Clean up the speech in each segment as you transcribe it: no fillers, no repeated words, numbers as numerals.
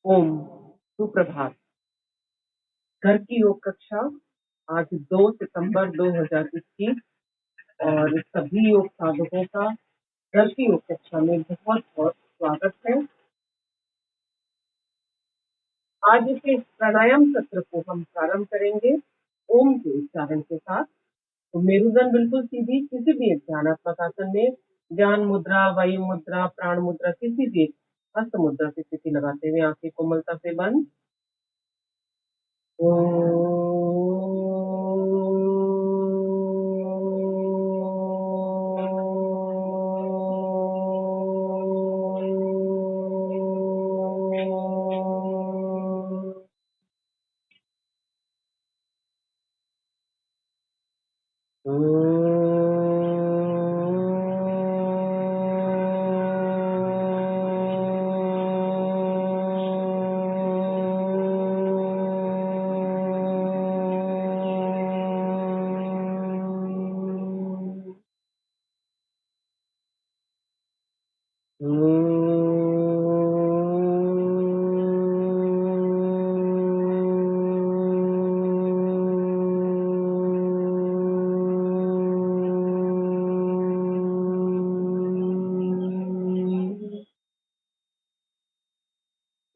ओम सुप्रभात। घर की योग कक्षा आज 2 सितंबर 2021 और सभी योग साधकों का घर की योग कक्षा में बहुत बहुत स्वागत है। आज इस प्राणायाम सत्र को हम प्रारंभ करेंगे ओम के उच्चारण के साथ। तो मेरुदंड बिल्कुल सीधी, किसी भी एक ध्यानात्मक आसन में ज्ञान मुद्रा, वायु मुद्रा, प्राण मुद्रा, किसी भी एक हस्त मुद्रा की स्थिति लगाते हुए आंखें कोमलता से बंद।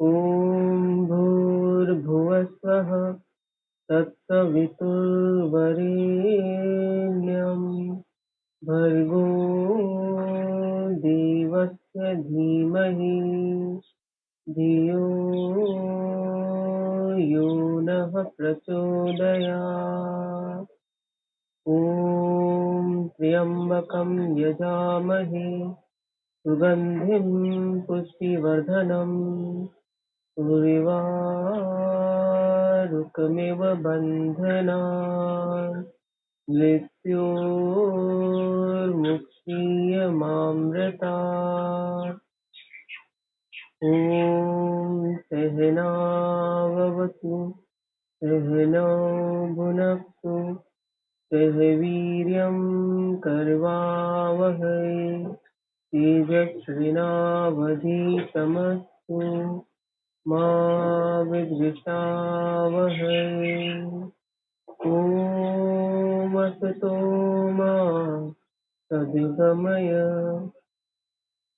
ओम भूर्भुवस्वः तत्सवितुर्वरेण्यं भर्गो देवस्य धीमहि धियो यो नः प्रचोदयात्। ॐ त्र्यम्बकं यजामहे सुगन्धिं पुष्टिवर्धनम् उर्वारुकमिव बन्धनान् मृत्योर्मुक्षीयमामृतात्। ॐ सहनाववतु सहनौ भुनक्तु सह वीर्यं करवावहै तेजस्विनावधीतमस्तु मा विद्विषावहै। ॐ असतो मा सद्गमय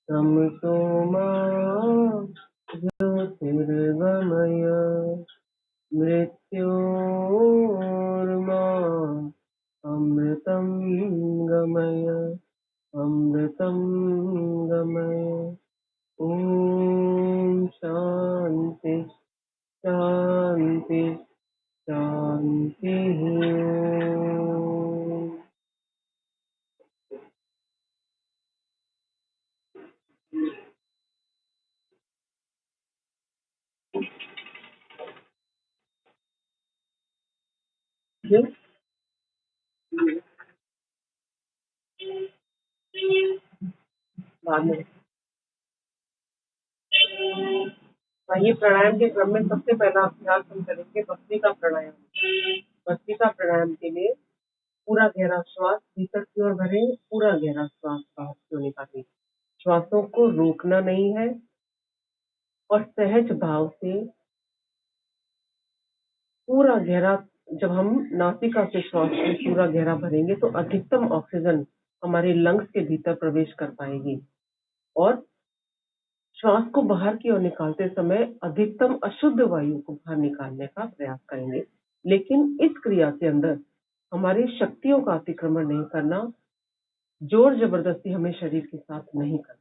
तमसो मा ज्योतिर्गमय मृत्योर्मा अमृतं गमय अमृतं गमय। ॐ शान्ति शान्ति शान्तिः। बाद में ये प्राणायाम के क्रम में सबसे पहला अभ्यास हम करेंगे भस्त्रिका प्राणायाम। भस्त्रिका प्राणायाम के लिए पूरा गहरा श्वास भीतर की ओर भरें, पूरा गहरा श्वास बाहर की ओर निकालें। श्वासों को रोकना नहीं है और सहज भाव से पूरा गहरा, जब हम नासिका से श्वास को पूरा गहरा भरेंगे तो अधिकतम ऑक्सीजन हमारे लंग्स के भीतर प्रवेश कर पाएगी और श्वास को बाहर की ओर निकालते समय अधिकतम अशुद्ध वायु को बाहर निकालने का प्रयास करेंगे। लेकिन इस क्रिया के अंदर हमारी शक्तियों का अतिक्रमण नहीं करना, जोर जबरदस्ती हमें शरीर के साथ नहीं करना।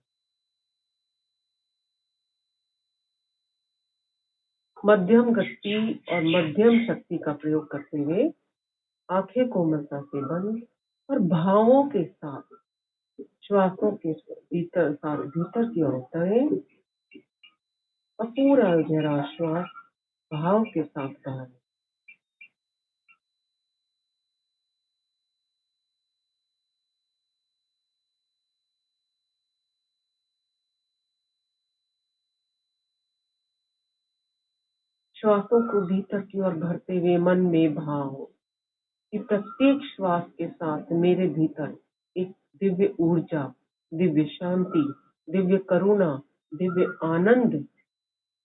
मध्यम गति और मध्यम शक्ति का प्रयोग करते हुए आंखें कोमलता से बंद और भावों के साथ श्वासों के भीतर की ओर उतरें और पूरा गहरा श्वास भाव के साथ बाहर। श्वासों को भीतर की ओर भरते हुए मन में भाव कि प्रत्येक श्वास के साथ मेरे भीतर एक दिव्य ऊर्जा, दिव्य शांति, दिव्य करुणा, दिव्य आनंद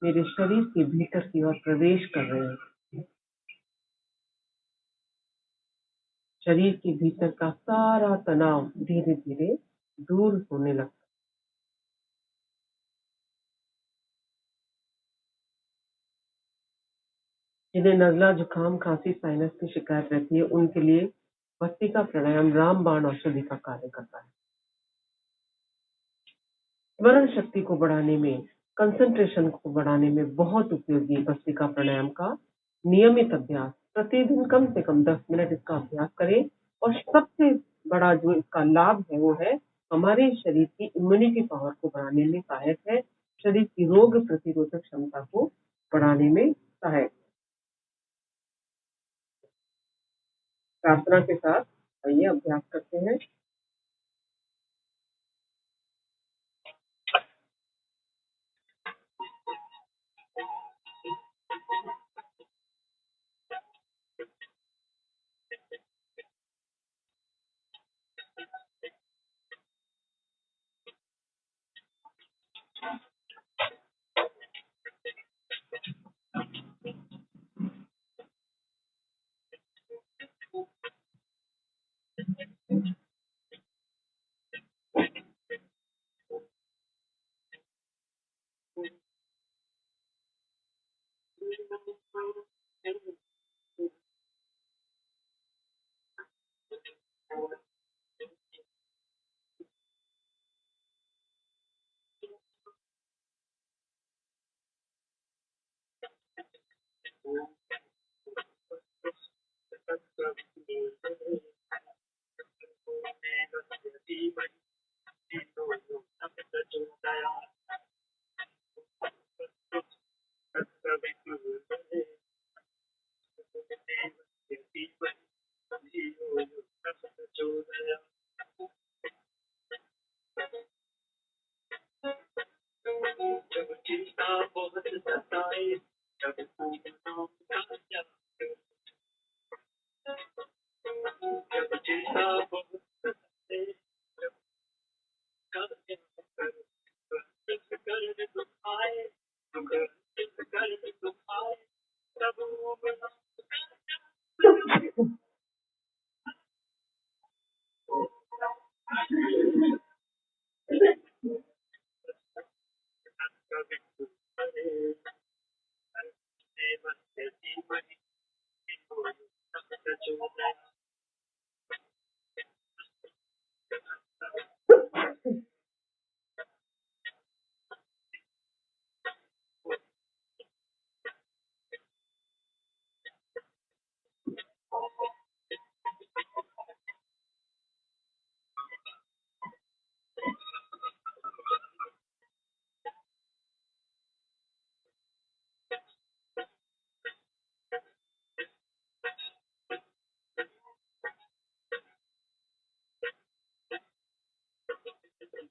मेरे शरीर के भीतर की ओर प्रवेश कर रहे हैं। शरीर के भीतर का सारा तनाव धीरे धीरे दूर होने लगता है। जिन्हें नजला, जुकाम, खांसी, साइनस की शिकायत रहती है, उनके लिए भस्त्रिका प्राणायाम रामबाण औषधि का कार्य करता है। स्मरण शक्ति को बढ़ाने में, कंसंट्रेशन को बढ़ाने में बहुत उपयोगी भस्त्रिका प्राणायाम का नियमित अभ्यास, प्रतिदिन कम से कम 10 मिनट इसका अभ्यास करें। और सबसे बड़ा जो इसका लाभ है वो है हमारे शरीर की इम्यूनिटी पावर को बढ़ाने में सहायक है, शरीर की रोग प्रतिरोधक क्षमता को बढ़ाने में सहायक। प्रार्थना के साथ आइए अभ्यास करते हैं।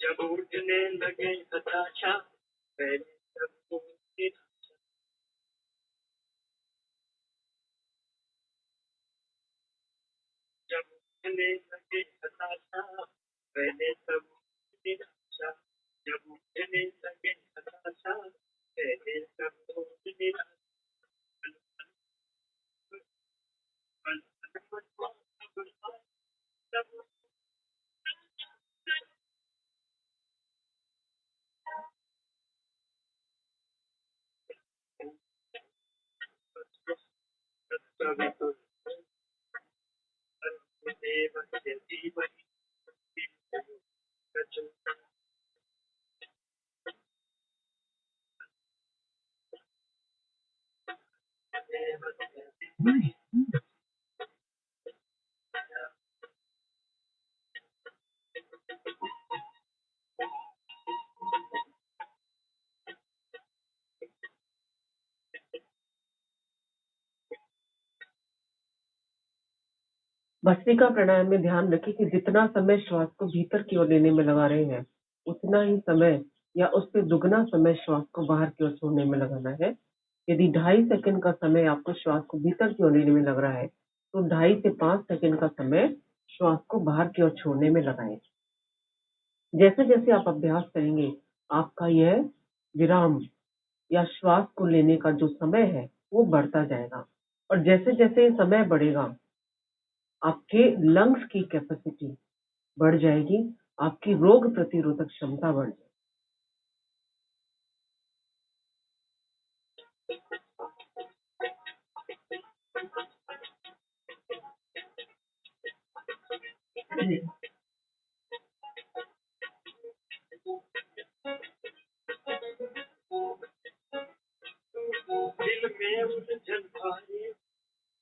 जब उठने लगे हताशा पहले सबको जब उठने लगे हताशा पहले सब निराशा जब उठने लगे हताशा पहले सब निराशा भस्त्रिका प्राणायाम में ध्यान रखें कि जितना समय श्वास को भीतर की ओर लेने में लगा रहे हैं, उतना ही समय या उससे दुगना समय श्वास को बाहर की ओर छोड़ने में लगाना है। यदि 2.5 सेकंड का समय आपको श्वास को भीतर की ओर लेने में लग रहा है, तो 2.5 से 5 सेकंड का समय श्वास को बाहर की ओर छोड़ने में लगाएं। जैसे जैसे आप अभ्यास करेंगे, आपका यह विराम या श्वास को लेने का जो समय है वो बढ़ता जाएगा, और जैसे जैसे समय बढ़ेगा आपके लंग्स की कैपेसिटी बढ़ जाएगी, आपकी रोग प्रतिरोधक क्षमता बढ़ जाएगी। दिल में उलझन भारी,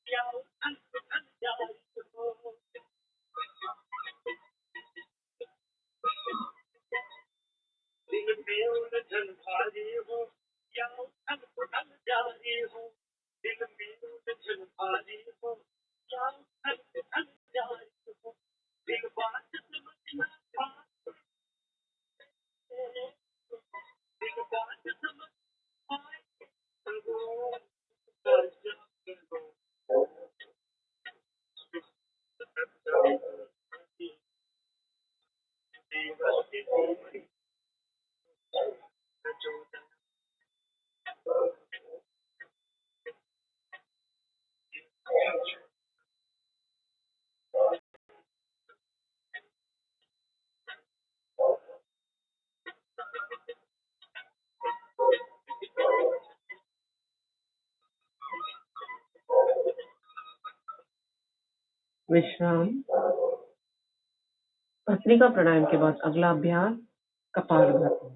क्या उलझन उलझन जारी हो। दिल में उलझन भारी हो, क्या उलझन उलझन जारी हो। दिल में उलझन भारी हो, क्या उलझन उलझन जारी हो। दिल बात समझ ना पाए, दिल बात समझ पाए, करो विश्राम। भस्त्रिका प्राणायाम के बाद अगला अभ्यास कपालभाति।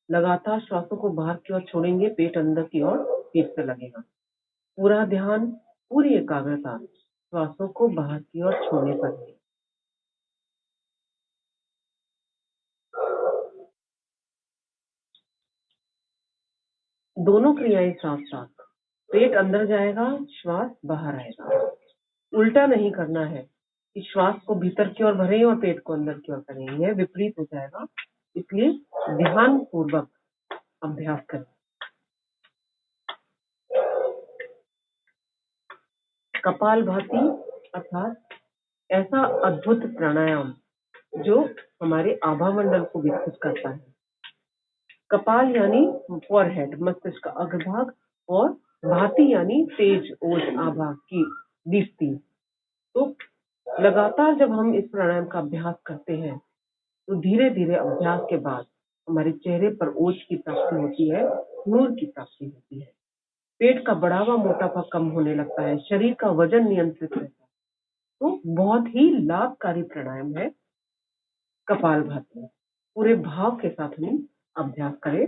लगातार श्वासों को बाहर की ओर छोड़ेंगे, पेट अंदर की ओर फिर से लगेगा। पूरा ध्यान, पूरी एकाग्रता श्वासों को बाहर की ओर छोड़ने पर है। दोनों क्रियाएं साथ साथ, पेट अंदर जाएगा, श्वास बाहर आएगा। उल्टा नहीं करना है कि श्वास को भीतर की ओर भरें और पेट को अंदर की ओर करें, यह विपरीत हो जाएगा। इसलिए ध्यान पूर्वक अभ्यास करें। कपालभाति अर्थात ऐसा अद्भुत प्राणायाम जो हमारे आभा मंडल को विकसित करता है। कपाल यानी फॉरहेड, मस्तिष्क का अग्रभाग, और भाति यानी तेज ओज आभा की दीप्ति। तो लगातार जब हम इस प्राणायाम का अभ्यास करते हैं तो धीरे धीरे अभ्यास के बाद हमारे चेहरे पर ओज की प्राप्ति होती है, नूर की प्राप्ति होती है, पेट का बढ़ावा मोटापा कम होने लगता है, शरीर का वजन नियंत्रित रहता है। तो बहुत ही लाभकारी प्राणायाम है कपालभाति। पूरे भाव के साथ हम अभ्यास करें।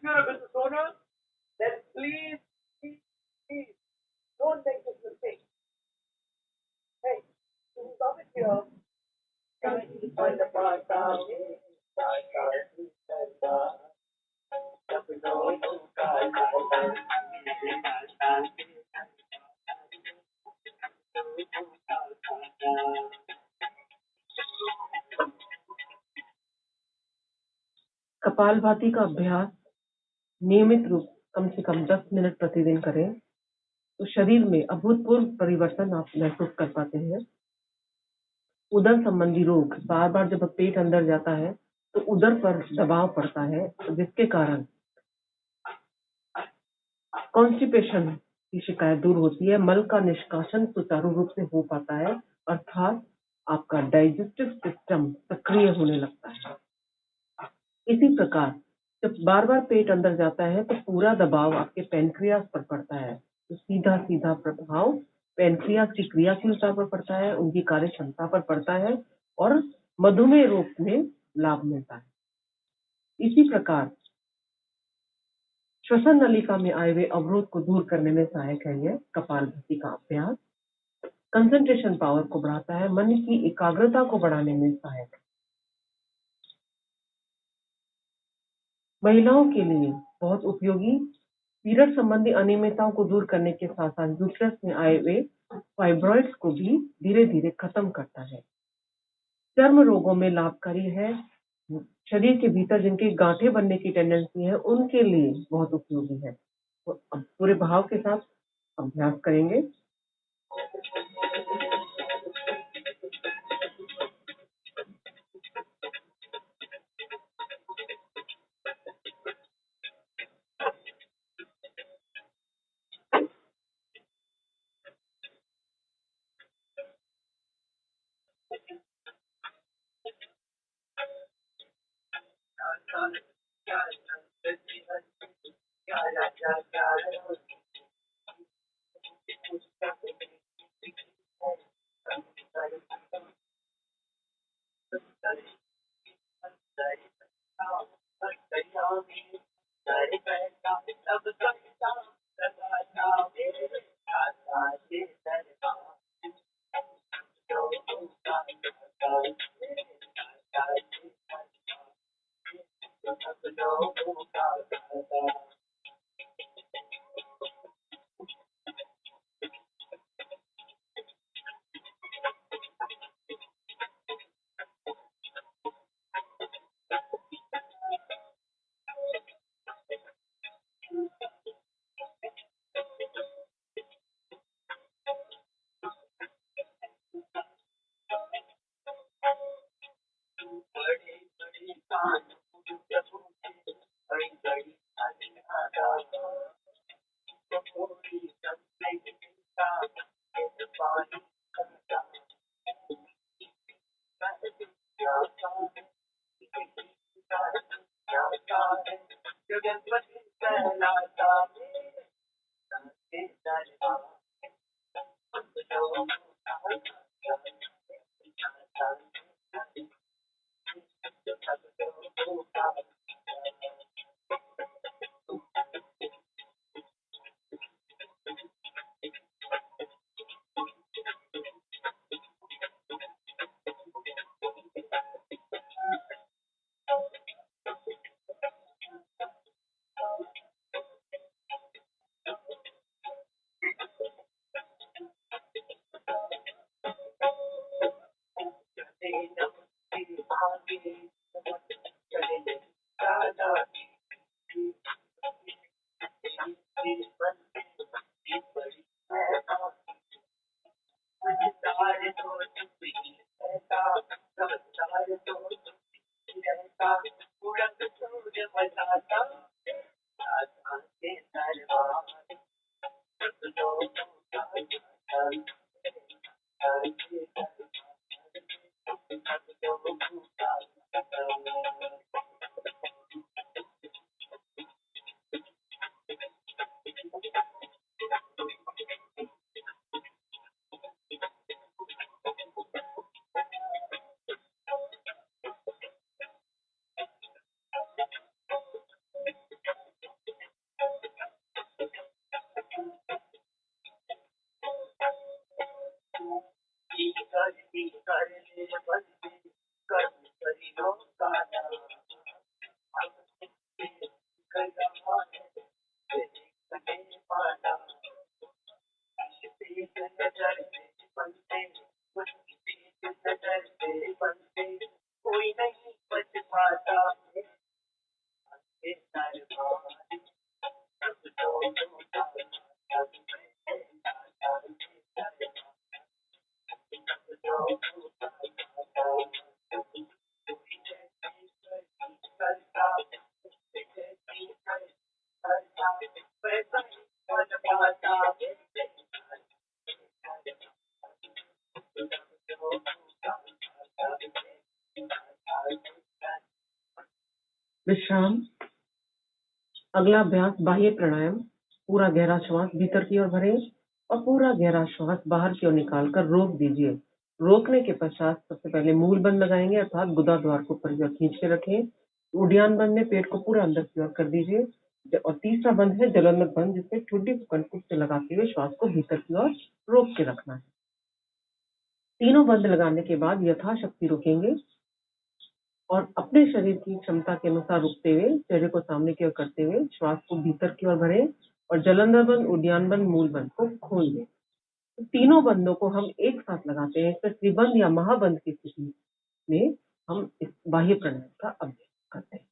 you're a business owner, then please, don't make this mistake. Hey, stop it here. Kapalbhati का अभ्यास नियमित रूप कम से कम 10 मिनट प्रतिदिन करें तो शरीर में अभूतपूर्व परिवर्तन आप महसूस कर पाते हैं। उदर संबंधी रोग, बार बार जब पेट अंदर जाता है तो उदर पर दबाव पड़ता है, जिसके कारण कॉन्स्टिपेशन की शिकायत दूर होती है, मल का निष्कासन सुचारू रूप से हो पाता है, अर्थात आपका डाइजेस्टिव सिस्टम सक्रिय होने लगता है। इसी प्रकार जब बार बार पेट अंदर जाता है तो पूरा दबाव आपके पैनक्रियास पर पड़ता है, तो सीधा सीधा प्रभाव पैनक्रियास की क्रियाशीलता पर पड़ता है, उनकी कार्य क्षमता पर पड़ता है और मधुमेह रोग में लाभ मिलता है। इसी प्रकार श्वसन नलिका में आए हुए अवरोध को दूर करने में सहायक है यह कपालभाति का अभ्यास। कंसंट्रेशन पावर को बढ़ाता है, मन की एकाग्रता को बढ़ाने में सहायक है। महिलाओं के लिए बहुत उपयोगी, पीरियड संबंधी अनियमितताओं को दूर करने के साथ साथ यूट्रस में आए हुए फाइब्रॉइड्स को भी धीरे धीरे खत्म करता है। चर्म रोगों में लाभकारी है। शरीर के भीतर जिनके गांठें बनने की टेंडेंसी है उनके लिए बहुत उपयोगी है। तो अब पूरे भाव के साथ अभ्यास करेंगे। नहीं पाता, तेज नजर से बनते, तेज नजर से बनते, कोई नहीं बच पाता, ये दरबार सब तो विश्राम। अगला अभ्यास बाह्य प्राणायाम। पूरा गहरा श्वास भीतर की ओर भरें और पूरा गहरा श्वास बाहर की ओर निकालकर रोक दीजिए। रोकने के पश्चात सबसे पहले मूल बंद लगाएंगे, अर्थात गुदा द्वार को ऊपर की ओर खींच के रखें। उद्यान बंद में पेट को पूरा अंदर की ओर कर दीजिए। और तीसरा बंद है जलंधर बंद, जिसमें ठुड्डी को कंठपुट से लगाते हुए श्वास को भीतर की ओर रोक के रखना है। तीनों बंद लगाने के बाद यथाशक्ति रुकेंगे और अपने शरीर की क्षमता के अनुसार रुकते हुए चेहरे को सामने की ओर करते हुए श्वास को भीतर की ओर भरें और जलंधर बंद, उद्यान बंद, मूल बंद को खोल दें। तो तीनों बंदों को हम एक साथ लगाते हैं। फिर त्रिबंध या महाबंद की स्थिति में हम इस बाह्य प्राणायाम का अभ्यास करते हैं।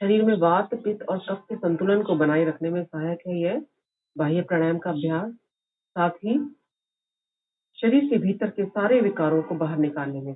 शरीर में वात, पित्त और कफ के संतुलन को बनाए रखने में सहायक है यह बाह्य प्राणायाम का अभ्यास। साथ ही शरीर के भीतर के सारे विकारों को बाहर निकालने में।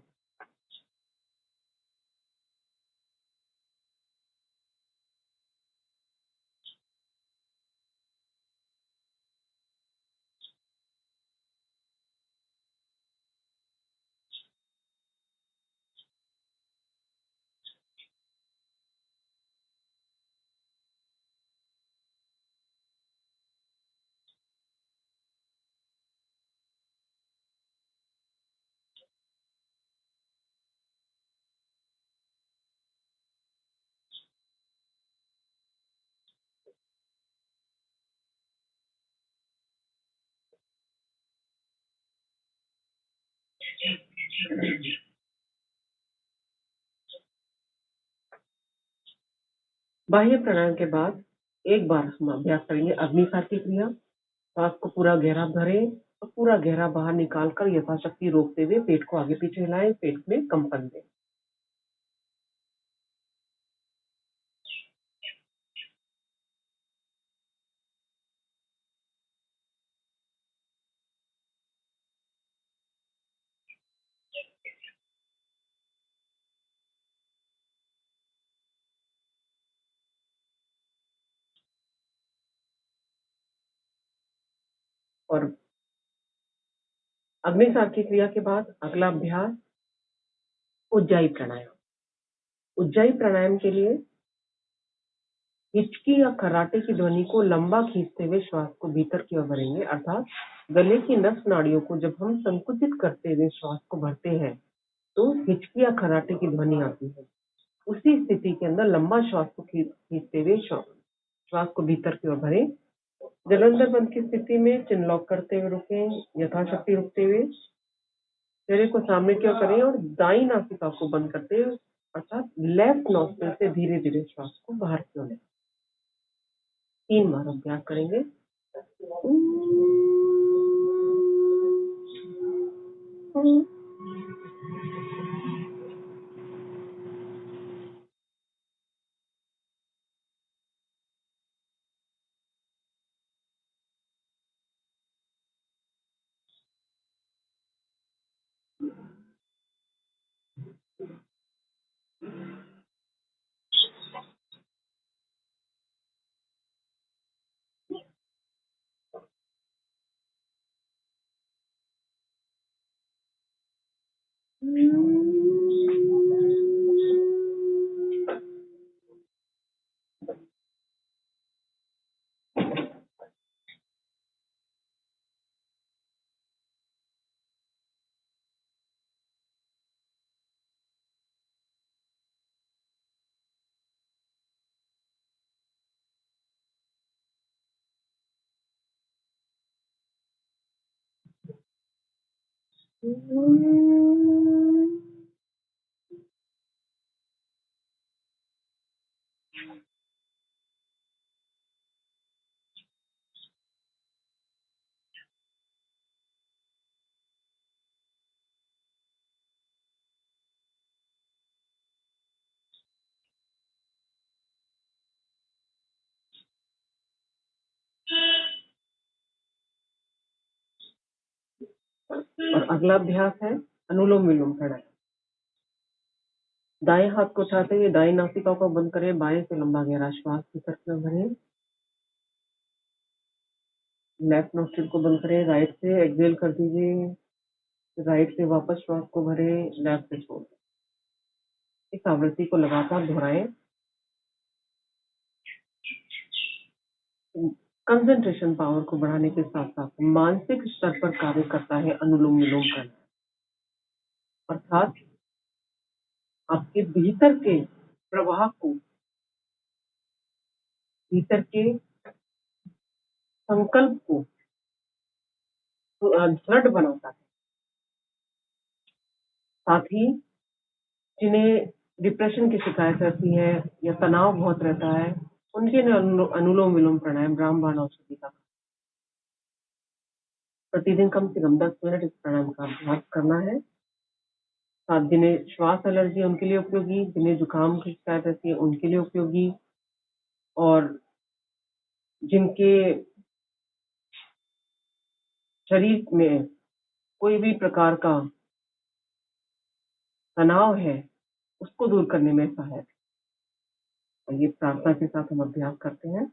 बाह्य प्राणायाम के बाद एक बार हम अभ्यास करेंगे अग्निसार की क्रिया। सांस को पूरा गहरा भरें और पूरा गहरा बाहर निकालकर यथाशक्ति रोकते हुए पेट को आगे पीछे हिलाएं, पेट में कंपन दें। और अग्निसार की क्रिया के बाद अगला अभ्यास उज्जाई प्राणायाम। उज्जाई प्राणायाम के लिए हिचकी या खर्राटे की ध्वनि को लंबा खींचते हुए श्वास को भीतर की ओर भरेंगे, अर्थात गले की नस नाड़ियों को जब हम संकुचित करते हुए श्वास को भरते हैं तो हिचकी या खर्राटे की ध्वनि आती है। उसी स्थिति के अंदर लंबा श्वास को खींचते हुए श्वास को भीतर की ओर भरें। जलंधर बंद की स्थिति में चिन लॉक करते हुए रुकें, यथाशक्ति रुकते हुए चेहरे को सामने की ओर करें और दाई नासिका को बंद करते हुए अर्थात लेफ्ट नॉस्ट्रिल से धीरे धीरे श्वास को बाहर की ओर लें। 3 बार अभ्यास करेंगे। और अगला अभ्यास है अनुलोम विलोम प्राणायाम। दाएं हाथ को उठाते हुए दाएं नासिका को बंद करें, बाएं से लंबा गहरा श्वास भीतर में भरें, लेफ्ट नोस्ट्रिल को बंद करें, राइट से एक्सहेल कर दीजिए, राइट से वापस श्वास को भरें, लेफ्ट से छोड़ दें। इस आवृत्ति को लगातार दोहराएं। कंसंट्रेशन पावर को बढ़ाने के साथ साथ मानसिक स्तर पर कार्य करता है अनुलोम विलोम प्राणायाम, अर्थात आपके भीतर के प्रवाह को, भीतर के संकल्प को दृढ़ बनाता है। साथ ही जिन्हें डिप्रेशन की शिकायत रहती है या तनाव बहुत रहता है, उनके लिए अनुलोम विलोम प्राणायाम रामबाण औषधि का प्रतिदिन कम से कम 10 मिनट इस प्राणायाम का अभ्यास करना है। साथ जिन्हें श्वास एलर्जी है उनके लिए उपयोगी, जिन्हें जुकाम की शिकायत रहती है उनके लिए उपयोगी, और जिनके शरीर में कोई भी प्रकार का तनाव है उसको दूर करने में सहायक है। ये प्रार्थना के साथ हम अभ्यास करते हैं।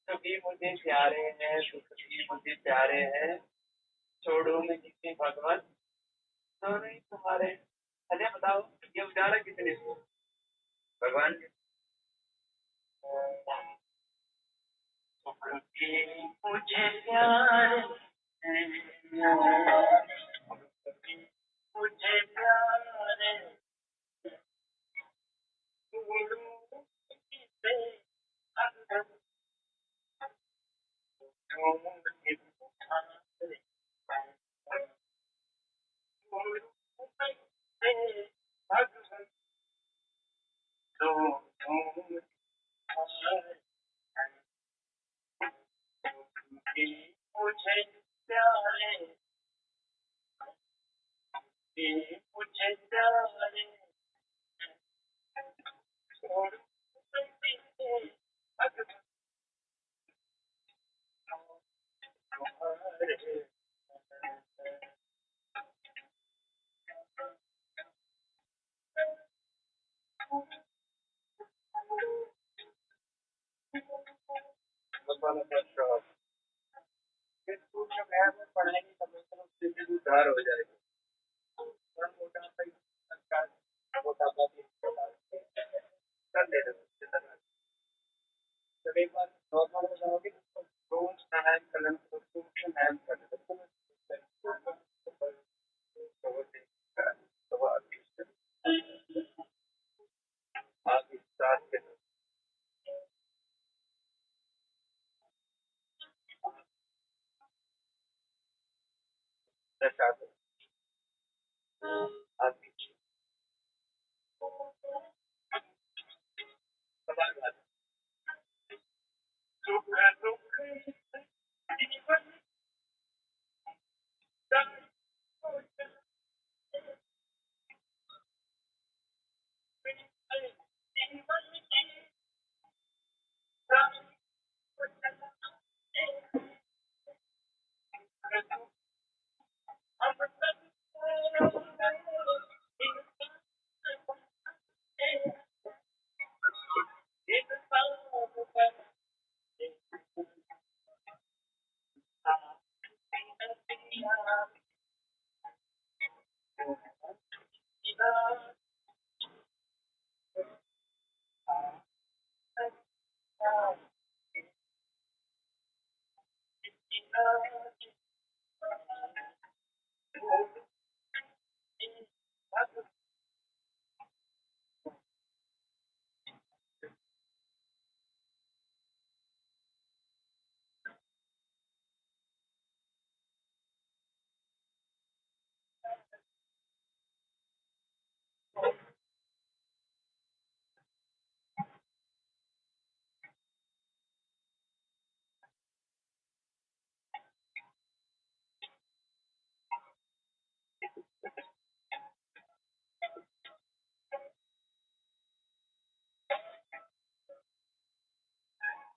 सभी मुझे प्यारे हैं, सभी मुझे प्यारे हैं, छोड़ो में जितने भगवान तो नहीं तुम्हारे। अरे बताओ ये उजाला कितने भगवान मुझे प्यार है, मुझे प्यार है, मुझे प्यारे, मुझे प्यारे, पढ़ाई की समस्या उससे भी उधार हो जाएगी। मोटापा कर ले जब एक बार नॉर्मल हो जाओगे तो रोज व्यायाम कर लेना, व्यायाम कर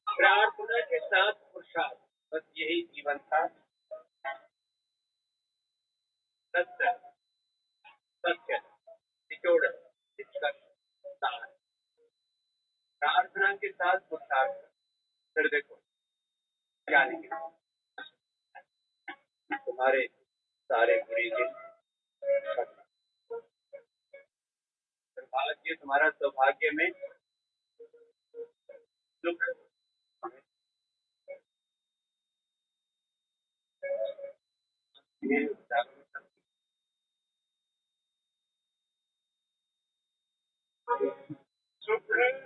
प्रार्थना के साथ पुरुषार्थ, बस यही जीवन था। सत्य, सत्य, निचोड़, शिक्षक, सार। प्रार्थना के साथ पुरुषार्थ, फिर देखो क्या निकला। तुम्हारे सारे बुरे दिन, दुर्भाग्य तुम्हारा सौभाग्य में दुख, ये सुख में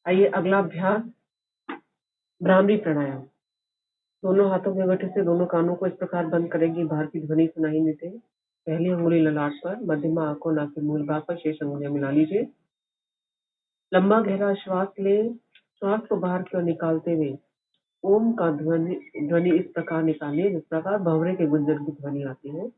आइए अगला अभ्यास, भ्रामरी प्राणायाम। दोनों हाथों के अंगूठे से दोनों कानों को इस प्रकार बंद करेंगे, बाहर की ध्वनि सुनाई नहीं दे। पहली अंगुली ललाट पर, मध्यमा आंखों नाक के मूल भाग पर, शेष अंगुलियां मिला लीजिए। लंबा गहरा श्वास लें। श्वास को बाहर की ओर निकालते हुए ओम का ध्वनि इस प्रकार निकालिए जिस प्रकार भंवरे के गुंजन की ध्वनि आती है।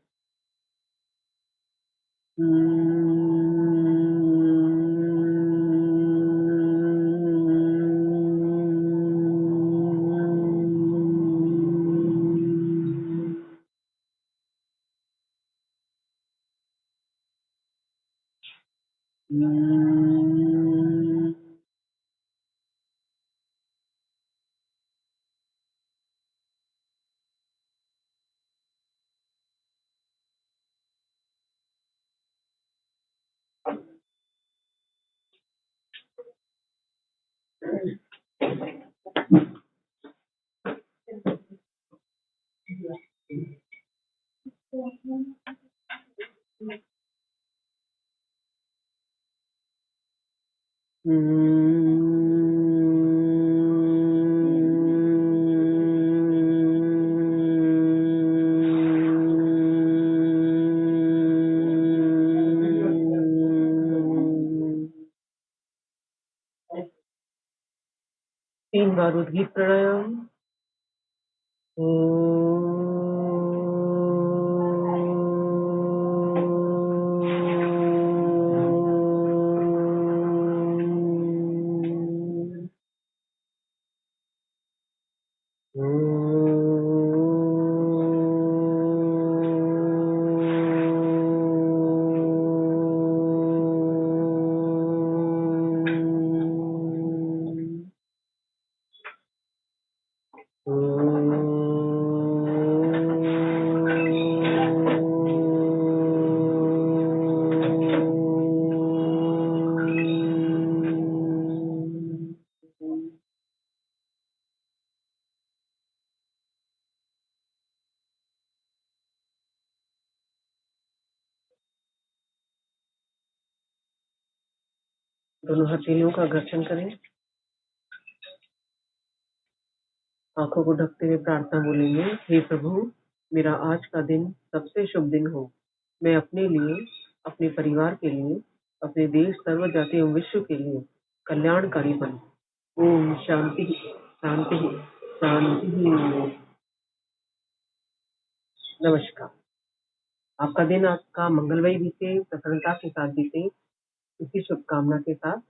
तीन बार उद्गीत प्राणायाम। दोनों हथेलियों का घर्षण करें। आंखों को ढकते हुए प्रार्थना बोलेंगे, हे प्रभु, मेरा आज का दिन सबसे शुभ दिन हो। मैं अपने लिए, अपने परिवार के लिए, अपने देश, सर्व जाति एवं विश्व के लिए कल्याणकारी बन। ओम शांति शांति शांति। नमस्कार। आपका दिन आपका मंगलमय बीते, प्रसन्नता के साथ बीते, इसी शुभकामना के साथ